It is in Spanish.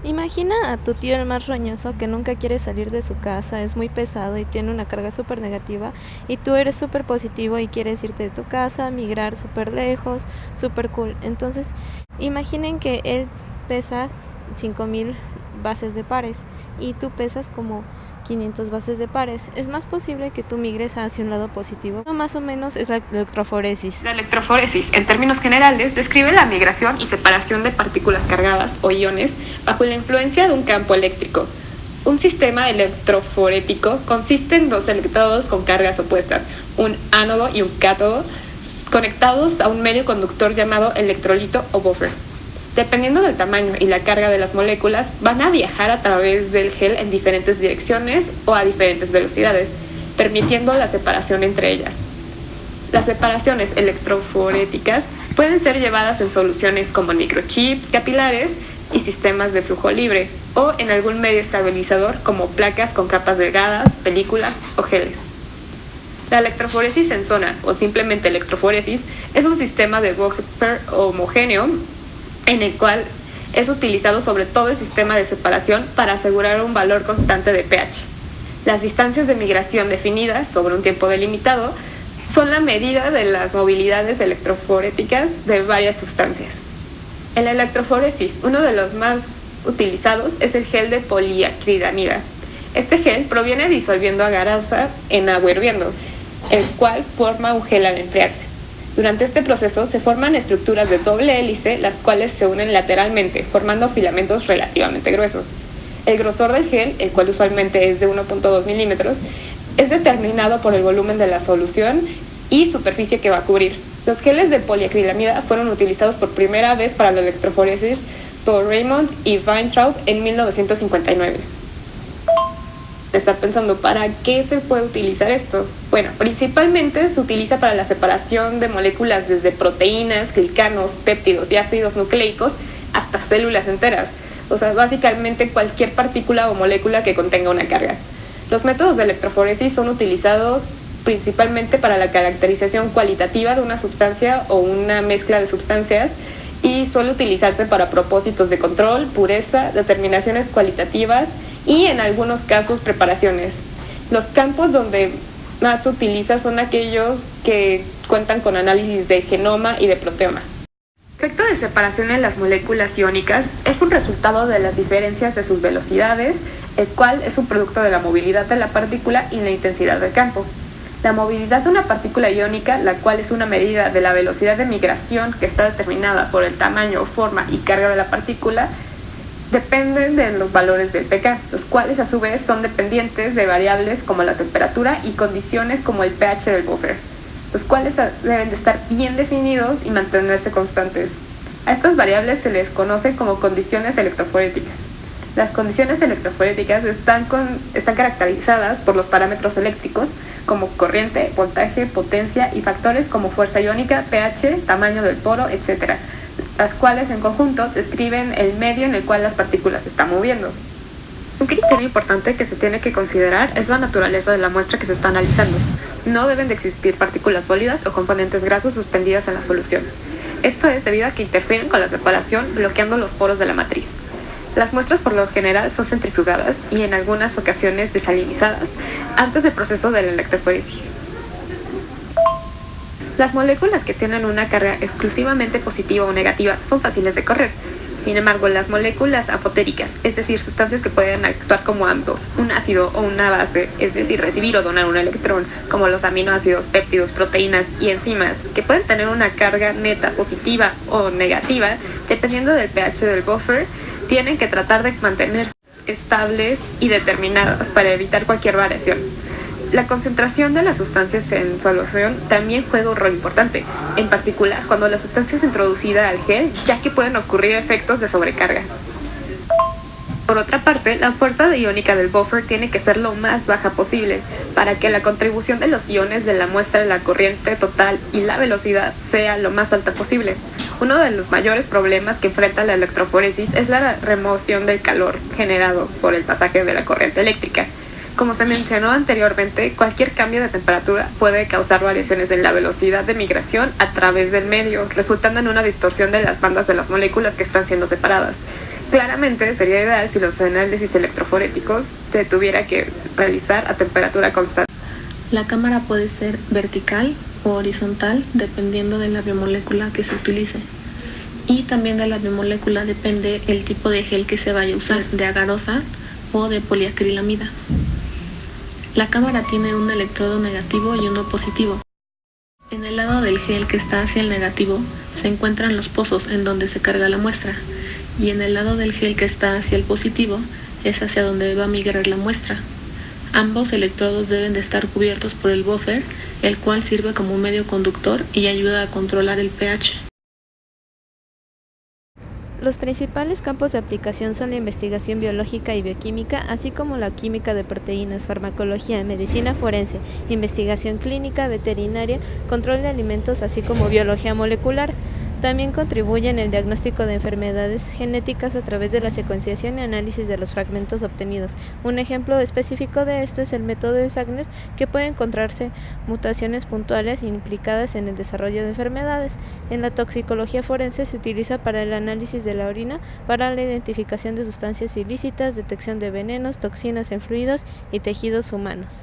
Imagina a tu tío el más roñoso que nunca quiere salir de su casa, es muy pesado y tiene una carga súper negativa y tú eres súper positivo y quieres irte de tu casa, migrar súper lejos, súper cool. Entonces, imaginen que él pesa 5000 bases de pares y tú pesas como 500 bases de pares. Es más posible que tú migres hacia un lado positivo. No, más o menos es la electroforesis. La electroforesis, en términos generales, describe la migración y separación de partículas cargadas o iones bajo la influencia de un campo eléctrico. Un sistema electroforético consiste en dos electrodos con cargas opuestas, un ánodo y un cátodo, conectados a un medio conductor llamado electrolito o buffer. Dependiendo del tamaño y la carga de las moléculas, van a viajar a través del gel en diferentes direcciones o a diferentes velocidades, permitiendo la separación entre ellas. Las separaciones electroforéticas pueden ser llevadas en soluciones como microchips capilares y sistemas de flujo libre, o en algún medio estabilizador como placas con capas delgadas, películas o geles. La electroforesis en zona, o simplemente electroforesis, es un sistema de buffer homogéneo en el cual es utilizado sobre todo el sistema de separación para asegurar un valor constante de pH. Las distancias de migración definidas sobre un tiempo delimitado son la medida de las movilidades electroforéticas de varias sustancias. En la electroforesis, uno de los más utilizados es el gel de poliacrilamida. Este gel proviene disolviendo agarasa en agua hirviendo, el cual forma un gel al enfriarse. Durante este proceso se forman estructuras de doble hélice, las cuales se unen lateralmente, formando filamentos relativamente gruesos. El grosor del gel, el cual usualmente es de 1.2 milímetros, es determinado por el volumen de la solución y superficie que va a cubrir. Los geles de poliacrilamida fueron utilizados por primera vez para la electroforesis por Raymond y Weintraub en 1959. Estar pensando, ¿para qué se puede utilizar esto? Bueno, principalmente se utiliza para la separación de moléculas desde proteínas, glicanos, péptidos y ácidos nucleicos hasta células enteras. O sea, básicamente cualquier partícula o molécula que contenga una carga. Los métodos de electroforesis son utilizados principalmente para la caracterización cualitativa de una sustancia o una mezcla de sustancias y suele utilizarse para propósitos de control, pureza, determinaciones cualitativas y en algunos casos preparaciones. Los campos donde más se utiliza son aquellos que cuentan con análisis de genoma y de proteoma. El efecto de separación en las moléculas iónicas es un resultado de las diferencias de sus velocidades, el cual es un producto de la movilidad de la partícula y la intensidad del campo. La movilidad de una partícula iónica, la cual es una medida de la velocidad de migración que está determinada por el tamaño, forma y carga de la partícula, dependen de los valores del pK, los cuales a su vez son dependientes de variables como la temperatura y condiciones como el pH del buffer, los cuales deben de estar bien definidos y mantenerse constantes. A estas variables se les conoce como condiciones electroforéticas. Las condiciones electroforéticas están caracterizadas por los parámetros eléctricos como corriente, voltaje, potencia y factores como fuerza iónica, pH, tamaño del poro, etc., las cuales en conjunto describen el medio en el cual las partículas se están moviendo. Un criterio importante que se tiene que considerar es la naturaleza de la muestra que se está analizando. No deben de existir partículas sólidas o componentes grasos suspendidas en la solución. Esto es debido a que interfieren con la separación, bloqueando los poros de la matriz. Las muestras por lo general son centrifugadas y en algunas ocasiones desalinizadas antes del proceso de la electroforesis. Las moléculas que tienen una carga exclusivamente positiva o negativa son fáciles de correr. Sin embargo, las moléculas afotéricas, es decir, sustancias que pueden actuar como ambos, un ácido o una base, es decir, recibir o donar un electrón, como los aminoácidos, péptidos, proteínas y enzimas, que pueden tener una carga neta positiva o negativa, dependiendo del pH del buffer, tienen que tratar de mantenerse estables y determinadas para evitar cualquier variación. La concentración de las sustancias en solución también juega un rol importante, en particular cuando la sustancia es introducida al gel, ya que pueden ocurrir efectos de sobrecarga. Por otra parte, la fuerza iónica del buffer tiene que ser lo más baja posible para que la contribución de los iones de la muestra de la corriente total y la velocidad sea lo más alta posible. Uno de los mayores problemas que enfrenta la electroforesis es la remoción del calor generado por el pasaje de la corriente eléctrica. Como se mencionó anteriormente, cualquier cambio de temperatura puede causar variaciones en la velocidad de migración a través del medio, resultando en una distorsión de las bandas de las moléculas que están siendo separadas. Claramente sería ideal si los análisis electroforéticos se tuviera que realizar a temperatura constante. La cámara puede ser vertical o horizontal dependiendo de la biomolécula que se utilice. Y también de la biomolécula depende el tipo de gel que se vaya a usar, de agarosa o de poliacrilamida. La cámara tiene un electrodo negativo y uno positivo. En el lado del gel que está hacia el negativo se encuentran los pozos en donde se carga la muestra, y en el lado del gel que está hacia el positivo es hacia donde va a migrar la muestra. Ambos electrodos deben de estar cubiertos por el buffer, el cual sirve como medio conductor y ayuda a controlar el pH. Los principales campos de aplicación son la investigación biológica y bioquímica, así como la química de proteínas, farmacología, medicina forense, investigación clínica, veterinaria, control de alimentos, así como biología molecular. También contribuye en el diagnóstico de enfermedades genéticas a través de la secuenciación y análisis de los fragmentos obtenidos. Un ejemplo específico de esto es el método de Sanger, que puede encontrarse mutaciones puntuales implicadas en el desarrollo de enfermedades. En la toxicología forense se utiliza para el análisis de la orina, para la identificación de sustancias ilícitas, detección de venenos, toxinas en fluidos y tejidos humanos.